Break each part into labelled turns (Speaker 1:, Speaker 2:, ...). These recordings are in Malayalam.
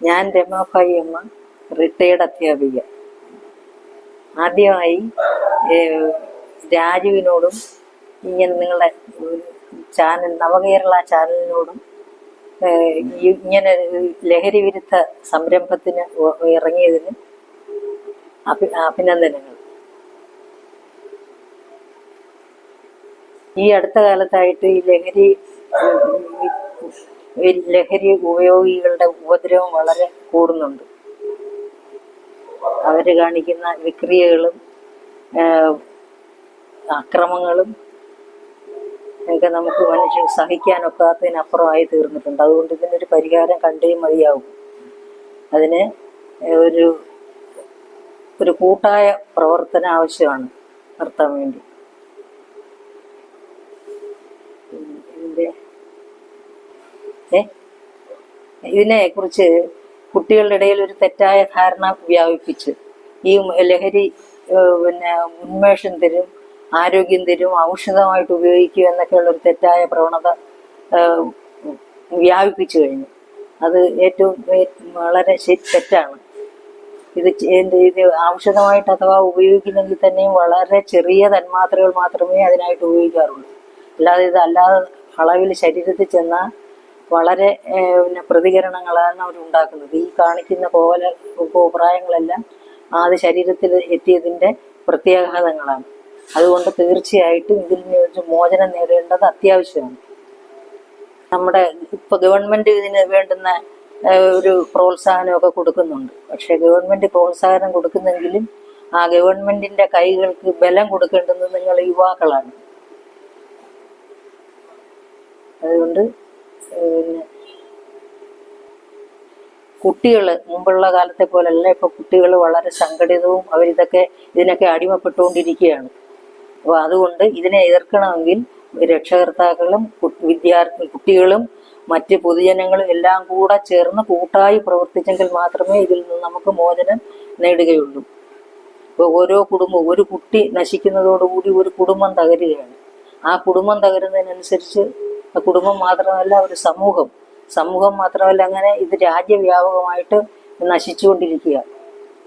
Speaker 1: ഞാൻ രമാഭായി അമ്മ, റിട്ടയേർഡ് അധ്യാപിക. ആദ്യമായി രാജുവിനോടും ഇങ്ങനെ നിങ്ങളുടെ ചാനൽ നവകേരള ചാനലിനോടും ഇങ്ങനെ ലഹരി വിരുദ്ധ സംരംഭത്തിന് ഇറങ്ങിയതിന് അഭിനന്ദനങ്ങൾ. ഈ അടുത്ത കാലത്തായിട്ട് ഈ ലഹരി ഉപയോഗികളുടെ ഉപദ്രവം വളരെ കൂടുന്നുണ്ട്. അവർ കാണിക്കുന്ന വിക്രിയകളും അക്രമങ്ങളും ഒക്കെ നമുക്ക് മനുഷ്യൻ സഹിക്കാനൊക്കാത്തതിനപ്പുറമായി തീർന്നിട്ടുണ്ട്. അതുകൊണ്ട് ഇതിനൊരു പരിഹാരം കണ്ടേ മതിയാവും. അതിന് ഒരു കൂട്ടായ പ്രവർത്തനം ആവശ്യമാണ് നിർത്താൻ വേണ്ടി. ഇതിനെ കുറിച്ച് കുട്ടികളുടെ ഇടയിൽ ഒരു തെറ്റായ ധാരണ വ്യാപിപ്പിച്ച് ഈ ലഹരി ഉന്മേഷം തരും, ആരോഗ്യം തരും, ഔഷധമായിട്ട് ഉപയോഗിക്കുക എന്നൊക്കെയുള്ളൊരു തെറ്റായ പ്രവണത വ്യാപിപ്പിച്ചു കഴിഞ്ഞു. അത് ഏറ്റവും വളരെ തെറ്റാണ്. ഇത് ഔഷധമായിട്ട് അഥവാ ഉപയോഗിക്കുന്നെങ്കിൽ തന്നെയും വളരെ ചെറിയ തന്മാത്രകൾ മാത്രമേ അതിനായിട്ട് ഉപയോഗിക്കാറുള്ളൂ. അല്ലാതെ അളവിൽ ശരീരത്തിൽ ചെന്നാൽ വളരെ പ്രതികരണങ്ങളാണ് അവരുണ്ടാക്കുന്നത്. ഈ കാണിക്കുന്ന കോപ്രായങ്ങളെല്ലാം അത് ശരീരത്തിൽ എത്തിയതിൻ്റെ പ്രത്യാഘാതങ്ങളാണ്. അതുകൊണ്ട് തീർച്ചയായിട്ടും ഇതിൽ നിന്ന് മോചനം നേടേണ്ടത് അത്യാവശ്യമാണ്. നമ്മുടെ ഇപ്പൊ ഗവൺമെന്റ് ഇതിന് വേണ്ടുന്ന ഒരു പ്രോത്സാഹനമൊക്കെ കൊടുക്കുന്നുണ്ട്. പക്ഷെ ഗവൺമെന്റ് പ്രോത്സാഹനം കൊടുക്കുന്നെങ്കിലും ആ ഗവൺമെന്റിന്റെ കൈകൾക്ക് ബലം കൊടുക്കേണ്ടുന്നത് നിങ്ങൾ യുവാക്കളാണ്. അതുകൊണ്ട് കുട്ടികൾ മുമ്പുള്ള കാലത്തെ പോലല്ല ഇപ്പൊ കുട്ടികൾ വളരെ സംഘടിതവും ഇതിനൊക്കെ അടിമപ്പെട്ടുകൊണ്ടിരിക്കുകയാണ്. അപ്പോൾ അതുകൊണ്ട് ഇതിനെ എതിർക്കണമെങ്കിൽ രക്ഷകർത്താക്കളും കുട്ടികളും മറ്റ് പൊതുജനങ്ങളും എല്ലാം കൂടെ ചേർന്ന് കൂട്ടായി പ്രവർത്തിച്ചെങ്കിൽ മാത്രമേ ഇതിൽ നിന്ന് നമുക്ക് മോചനം നേടുകയുള്ളൂ. ഇപ്പോൾ ഓരോ കുടുംബവും ഒരു കുട്ടി നശിക്കുന്നതോടുകൂടി ഒരു കുടുംബം തകരുകയാണ്. ആ കുടുംബം തകരുന്നതിനനുസരിച്ച് കുടുംബം മാത്രമല്ല ഒരു സമൂഹം മാത്രമല്ല, അങ്ങനെ ഇത് രാജ്യവ്യാപകമായിട്ട് നശിച്ചുകൊണ്ടിരിക്കുക.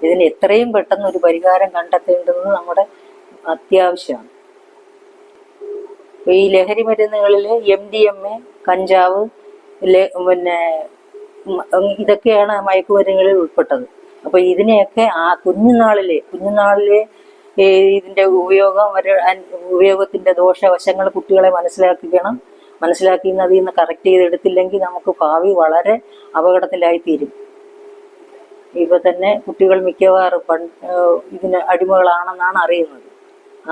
Speaker 1: ഇതിന് എത്രയും പെട്ടെന്ന് ഒരു പരിഹാരം കണ്ടെത്തേണ്ടത് നമ്മുടെ അത്യാവശ്യമാണ്. ഈ ലഹരി മരുന്നുകളിൽ MDMA, കഞ്ചാവ്, ഇതൊക്കെയാണ് മയക്കുമരുന്നുകളിൽ ഉൾപ്പെട്ടത്. അപ്പൊ ഇതിനെയൊക്കെ ആ കുഞ്ഞുനാളിലെ ഇതിന്റെ ഉപയോഗത്തിന്റെ ദോഷവശങ്ങൾ കുട്ടികളെ മനസ്സിലാക്കി അതിൽ നിന്ന് കറക്റ്റ് ചെയ്തെടുത്തില്ലെങ്കിൽ നമുക്ക് ഭാവി വളരെ അപകടത്തിലായിത്തീരും. ഇപ്പൊ തന്നെ കുട്ടികൾ മിക്കവാറും ഇതിന് അടിമകളാണെന്നാണ് അറിയുന്നത്.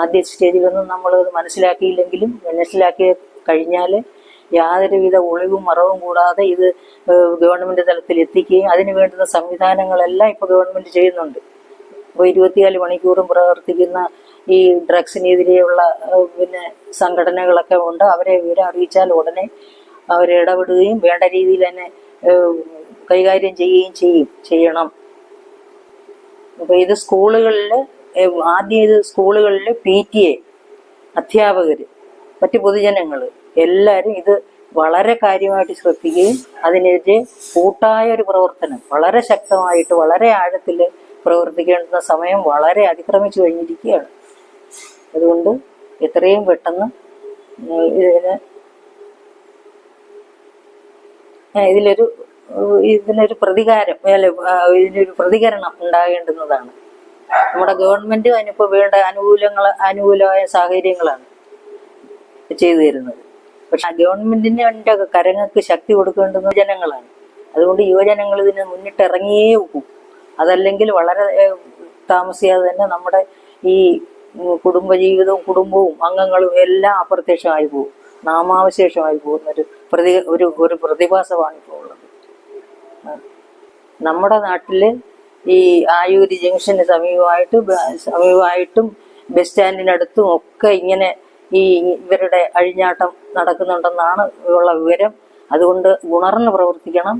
Speaker 1: ആദ്യ സ്റ്റേജിലൊന്നും നമ്മളത് മനസ്സിലാക്കിയില്ലെങ്കിലും മനസ്സിലാക്കി കഴിഞ്ഞാൽ യാതൊരുവിധ ഒളിവും മറവും കൂടാതെ ഇത് ഗവൺമെന്റ് തലത്തിൽ എത്തിക്കുകയും അതിന് വേണ്ടുന്ന സംവിധാനങ്ങളെല്ലാം ഇപ്പൊ ഗവൺമെന്റ് ചെയ്യുന്നുണ്ട്. ഇപ്പോൾ 24 മണിക്കൂറും പ്രവർത്തിക്കുന്ന ഈ ഡ്രഗ്സിനെതിരെയുള്ള സംഘടനകളൊക്കെ ഉണ്ട്. അവരെ വിവരം അറിയിച്ചാൽ ഉടനെ അവരിടപെടുകയും വേണ്ട രീതിയിൽ തന്നെ കൈകാര്യം ചെയ്യണം. അപ്പൊ ഇത് സ്കൂളുകളിൽ PTA, അധ്യാപകർ, മറ്റ് പൊതുജനങ്ങൾ എല്ലാവരും ഇത് വളരെ കാര്യമായിട്ട് ശ്രദ്ധിക്കുകയും അതിനെതിരെ കൂട്ടായ ഒരു പ്രവർത്തനം വളരെ ശക്തമായിട്ട് വളരെ ആഴത്തിൽ പ്രവർത്തിക്കേണ്ടുന്ന സമയം വളരെ അതിക്രമിച്ചു കഴിഞ്ഞിരിക്കുകയാണ്. അതുകൊണ്ട് എത്രയും പെട്ടെന്ന് ഇതിനൊരു പ്രതികരണം ഉണ്ടാകേണ്ടുന്നതാണ്. നമ്മുടെ ഗവൺമെന്റ് അതിനിപ്പോൾ വേണ്ട അനുകൂലമായ സാഹചര്യങ്ങളാണ് ചെയ്തു തരുന്നത്. പക്ഷെ ഗവൺമെന്റിന്റെ കരങ്ങൾക്ക് ശക്തി കൊടുക്കേണ്ടുന്ന ജനങ്ങളാണ്. അതുകൊണ്ട് യുവജനങ്ങൾ ഇതിന് മുന്നിട്ടിറങ്ങിയേ പോകും. അതല്ലെങ്കിൽ വളരെ താമസിയാതെ തന്നെ നമ്മുടെ ഈ കുടുംബവും അംഗങ്ങളും എല്ലാം അപ്രത്യക്ഷമായി പോകും, നാമാവശേഷമായി പോകുന്ന ഒരു പ്രതിഭാസമാണ് ഇപ്പോൾ ഉള്ളത്. നമ്മുടെ നാട്ടില് ഈ ആയൂര് ജംഗ്ഷന് സമീപമായിട്ടും ബസ് സ്റ്റാൻഡിനടുത്തും ഒക്കെ ഇങ്ങനെ ഇവരുടെ അഴിഞ്ഞാട്ടം നടക്കുന്നുണ്ടെന്നാണ് ഉള്ള വിവരം. അതുകൊണ്ട് ഉണർന്ന് പ്രവർത്തിക്കണം.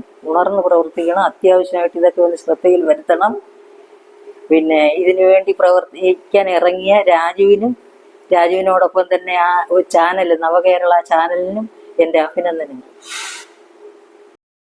Speaker 1: അത്യാവശ്യമായിട്ട് ഇതൊക്കെ ഒന്ന് ശ്രദ്ധയിൽ വരുത്തണം. പിന്നെ ഇതിനുവേണ്ടി പ്രവർത്തിക്കാൻ ഇറങ്ങിയ രാജുവിനോടൊപ്പം തന്നെ ആ ചാനൽ, നവകേരള ചാനലിനും എൻ്റെ അഭിനന്ദനങ്ങൾ.